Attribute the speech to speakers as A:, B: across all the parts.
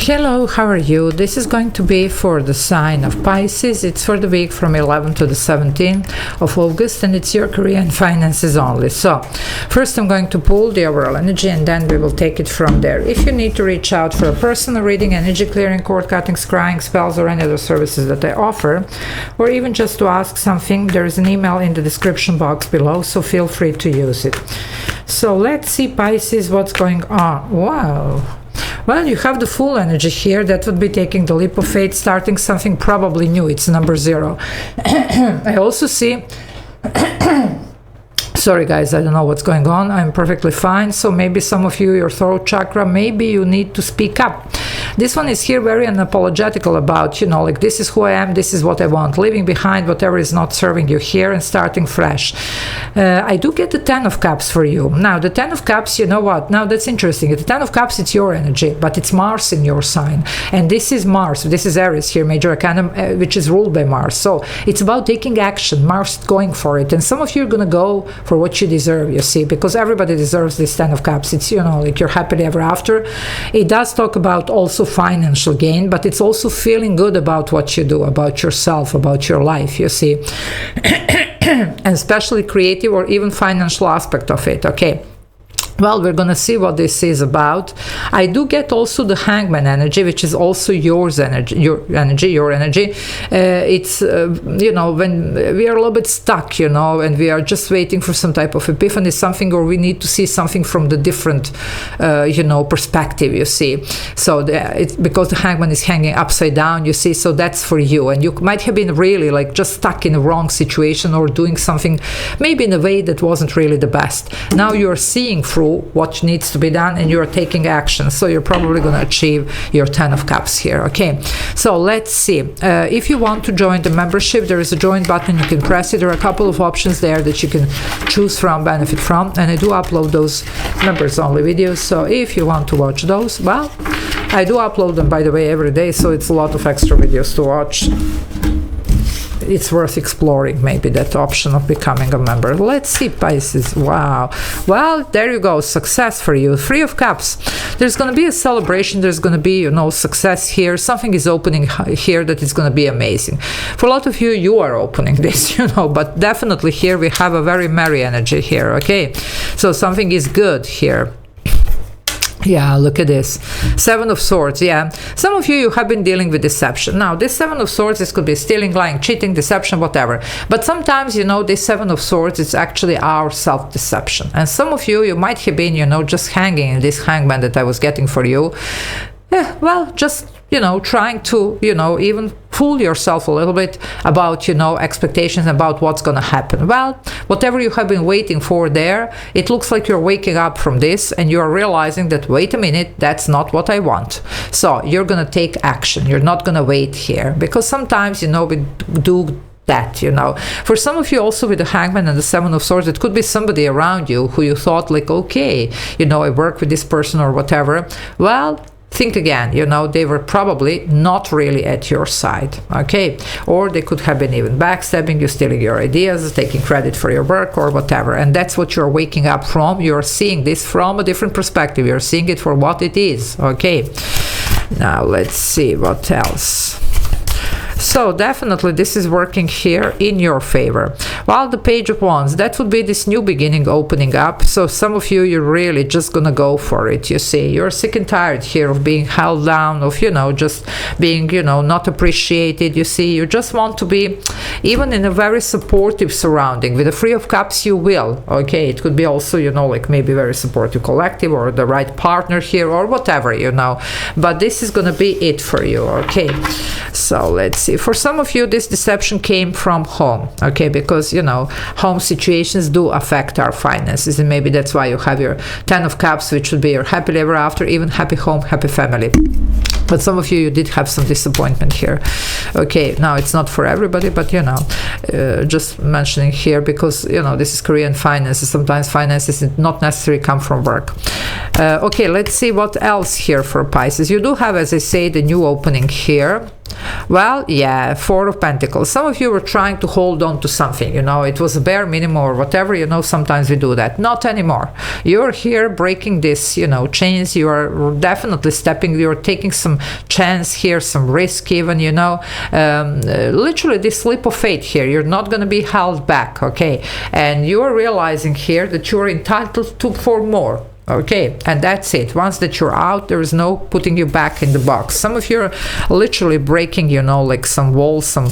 A: Hello, how are you? This is going to be for the sign of Pisces. It's for the week from 11 to the 17th of August, and it's your career and finances only. So, first I'm going to pull the overall energy, and then we will take it from there. If you need to reach out for a personal reading, energy clearing, cord cutting, scrying, spells, or any other services that I offer, or even just to ask something, there is an email in the description box below, so feel free to use it. So, let's see, Pisces, what's going on. Wow. Well, you have the full energy here. That would be taking the leap of faith, starting something probably new. It's number 0. I also see... Sorry guys, I don't know what's going on. I'm perfectly fine. So maybe some of you, your throat chakra, maybe you need to speak up. This one is here very unapologetical about, like this is who I am, this is what I want, leaving behind whatever is not serving you here and starting fresh. I do get the 10 of Cups for you. Now, the 10 of Cups, you know what? Now, that's interesting. The 10 of Cups, it's your energy, but it's Mars in your sign. And this is Mars. This is Aries here, Major Arcana, which is ruled by Mars. So it's about taking action, Mars going for it. And some of you are going to go for what you deserve, you see, because everybody deserves this 10 of Cups. It's, like you're happily ever after. It does talk about also financial gain, but it's also feeling good about what you do, about yourself, about your life, you see. And especially creative or even financial aspect of it, okay? Well, we're going to see what this is about. I do get also the Hangman energy, which is also your energy. It's, when we are a little bit stuck, and we are just waiting for some type of epiphany, something, or we need to see something from the different, perspective, you see. So it's because the Hangman is hanging upside down, you see, so that's for you. And you might have been really like just stuck in the wrong situation or doing something maybe in a way that wasn't really the best. Now you're seeing through what needs to be done and you're taking action, so you're probably going to achieve your 10 of Cups here. Okay, so let's see. If you want to join the membership, there is a join button. You can press it. There are a couple of options there that you can choose from, benefit from, and I do upload those members only videos, so if you want to watch those, well, I do upload them, by the way, every day, so it's a lot of extra videos to watch. It's worth exploring, maybe, that option of becoming a member. Let's see, Pisces. Wow. Well, there you go. Success for you. 3 of Cups. There's going to be a celebration. There's going to be, success here. Something is opening here that is going to be amazing. For a lot of you, you are opening this, but definitely here we have a very merry energy here, okay? So something is good here. Yeah, look at this. 7 of Swords, yeah. Some of you have been dealing with deception. Now, this 7 of Swords, this could be stealing, lying, cheating, deception, whatever. But sometimes, this 7 of Swords, it's actually our self-deception. And some of you might have been, just hanging in this hangman that I was getting for you. Yeah, well, just, trying to, even fool yourself a little bit about, expectations about what's going to happen. Well, whatever you have been waiting for there, it looks like you're waking up from this and you're realizing that, wait a minute, that's not what I want. So you're going to take action. You're not going to wait here, because sometimes, we do that, For some of you also with the Hangman and the 7 of Swords, it could be somebody around you who you thought like, okay, I work with this person or whatever. Well, think again, they were probably not really at your side, okay? Or they could have been even backstabbing you, stealing your ideas, taking credit for your work or whatever. And that's what you're waking up from. You're seeing this from a different perspective. You're seeing it for what it is, okay? Now, let's see what else. So definitely this is working here in your favor. While the Page of Wands, that would be this new beginning opening up. So some of you, you're really just gonna go for it, you see. You're sick and tired here of being held down, of, just being, not appreciated, you see. You just want to be even in a very supportive surrounding. With the 3 of Cups, you will, okay? It could be also, like maybe very supportive collective or the right partner here or whatever, But this is gonna be it for you, okay? So let's see. For some of you, this deception came from home, okay? Because, home situations do affect our finances, and maybe that's why you have your 10 of Cups, which would be your happily ever after, even happy home, happy family. But some of you did have some disappointment here. Okay, now it's not for everybody, but, just mentioning here because, this is career and finances. Sometimes finances not necessarily come from work. Okay, let's see what else here for Pisces. You do have, as I say, the new opening here. Well, yeah, Four of Pentacles. Some of you were trying to hold on to something, you know, it was a bare minimum or whatever, you know, sometimes we do that. Not anymore. You're here breaking this, you know, chains. You are definitely you're taking some chance here, some risk even, you know, literally this leap of faith here. You're not going to be held back, okay? And you're realizing here that you're entitled to for more. Okay, and that's it. Once that you're out, there is no putting you back in the box. Some of you are literally breaking, you know, like some walls, some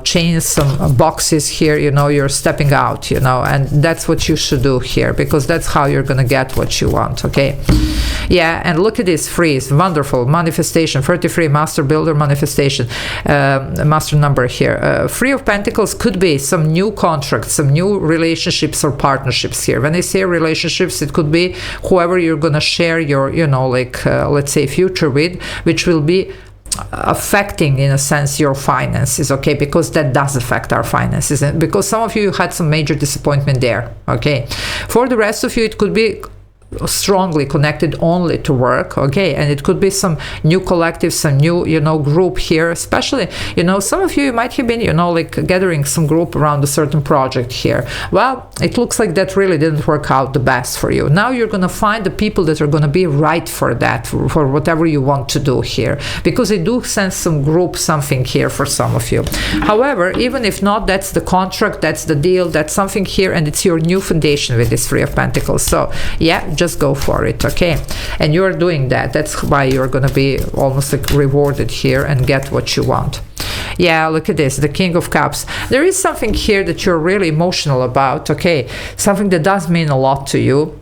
A: chains, some boxes here, you know, you're stepping out, you know, and that's what you should do here, because that's how you're gonna get what you want. Okay, yeah, and look at this freeze, wonderful manifestation, 33, master builder manifestation, master number here. Three of Pentacles could be some new contracts, some new relationships or partnerships here. When I say relationships, it could be whoever you're gonna share your, you know, like let's say future with, which will be affecting in a sense your finances, okay, because that does affect our finances, and because some of you had some major disappointment there. Okay, for the rest of you it could be strongly connected only to work, okay, and it could be some new collective, some new, you know, group here, especially, you know, some of you might have been, you know, like gathering some group around a certain project here. Well, it looks like that really didn't work out the best for you. Now you're gonna find the people that are gonna be right for that, for whatever you want to do here, because they do sense some group something here for some of you. However, even if not, that's the contract, that's the deal, that's something here, and it's your new foundation with this Three of Pentacles. So yeah, just go for it, okay? And you're doing that. That's why you're gonna be almost like rewarded here and get what you want. Yeah, look at this, the King of Cups. There is something here that you're really emotional about, okay? Something that does mean a lot to you.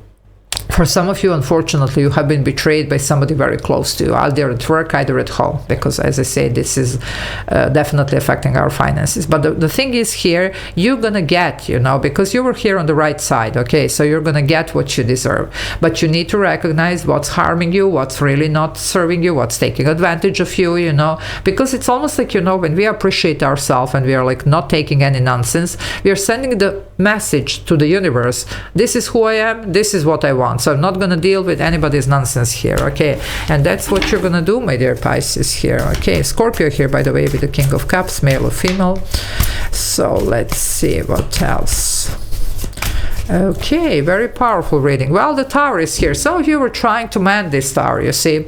A: For some of you, unfortunately, you have been betrayed by somebody very close to you, either at work, either at home, because as I say, this is definitely affecting our finances. But the thing is here, you're gonna get, you know, because you were here on the right side, okay, so you're gonna get what you deserve. But you need to recognize what's harming you, what's really not serving you, what's taking advantage of you, you know, because it's almost like, you know, when we appreciate ourselves and we are like not taking any nonsense, we are sending the message to the universe, this is who I am, this is what I want. So I'm not going to deal with anybody's nonsense here, okay? And that's what you're going to do, my dear Pisces here, okay? Scorpio here, by the way, with the King of Cups, male or female. So let's see what else. Okay, very powerful reading. Well, the Tower is here. Some of you were trying to mend this Tower, you see,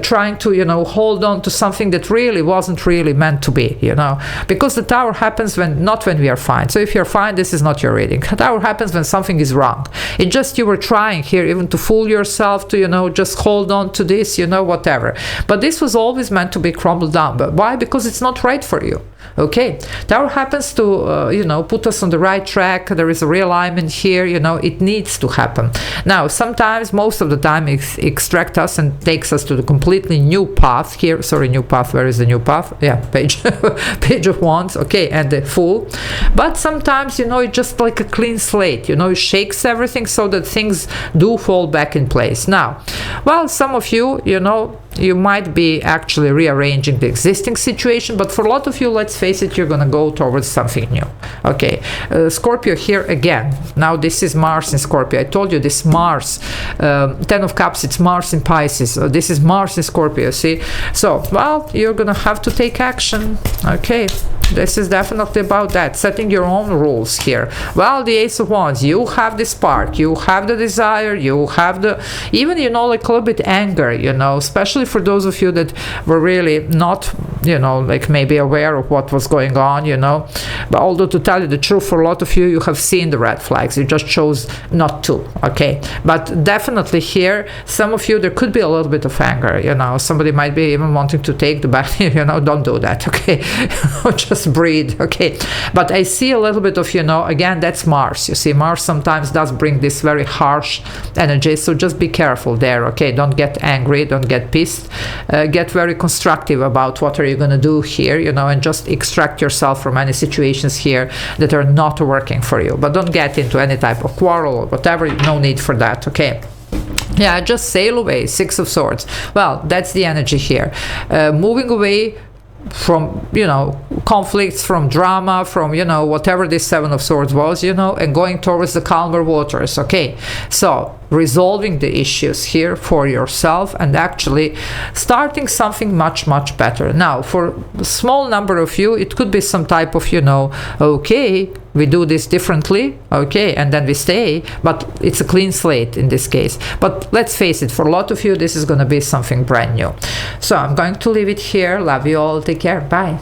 A: trying to, you know, hold on to something that really wasn't really meant to be, you know, because the Tower happens not when we are fine. So if you're fine, this is not your reading. The Tower happens when something is wrong. It just, you were trying here even to fool yourself to, you know, just hold on to this, you know, whatever. But this was always meant to be crumbled down. But why? Because it's not right for you. Okay, Tower happens to, you know, put us on the right track. There is a realignment here, you know, it needs to happen. Now, sometimes, most of the time, it extracts us and takes us to the completely new path here. Sorry, new path, where is the new path? Yeah, page, page of Wands, okay, and the Fool. But sometimes, you know, it's just like a clean slate, you know, it shakes everything so that things do fall back in place. Now, well, some of you, you know, you might be actually rearranging the existing situation, but for a lot of you, let's face it, you're gonna go towards something new. Okay, Scorpio here again. Now this is Mars in Scorpio. I told you this Mars, 10 of Cups, it's Mars in Pisces. This is Mars in Scorpio, see? So, well, you're gonna have to take action. Okay, this is definitely about that, setting your own rules here. Well, the Ace of Wands, you have the spark, you have the desire, you have the, even, you know, like a little bit anger, you know, especially for those of you that were really not, you know, like maybe aware of what was going on, you know. But although, to tell you the truth, for a lot of you, you have seen the red flags, you just chose not to, okay? But definitely here, some of you, there could be a little bit of anger, you know, somebody might be even wanting to take the bath, you know, don't do that, okay? Just breathe, okay? But I see a little bit of, you know, again, that's Mars, you see, Mars sometimes does bring this very harsh energy, so just be careful there, okay? Don't get angry, don't get pissed, get very constructive about what are you going to do here, you know, and just extract yourself from any situations here that are not working for you. But don't get into any type of quarrel or whatever, no need for that, okay? Yeah, just sail away. Six of Swords. Well, that's the energy here. Moving away from, you know, conflicts, from drama, from, you know, whatever this Seven of Swords was, you know, and going towards the calmer waters, okay? So resolving the issues here for yourself and actually starting something much, much better. Now, for a small number of you, it could be some type of, okay, we do this differently, okay, and then we stay, but it's a clean slate in this case. But let's face it, for a lot of you, this is going to be something brand new. So I'm going to leave it here. Love you all. Take care. Bye.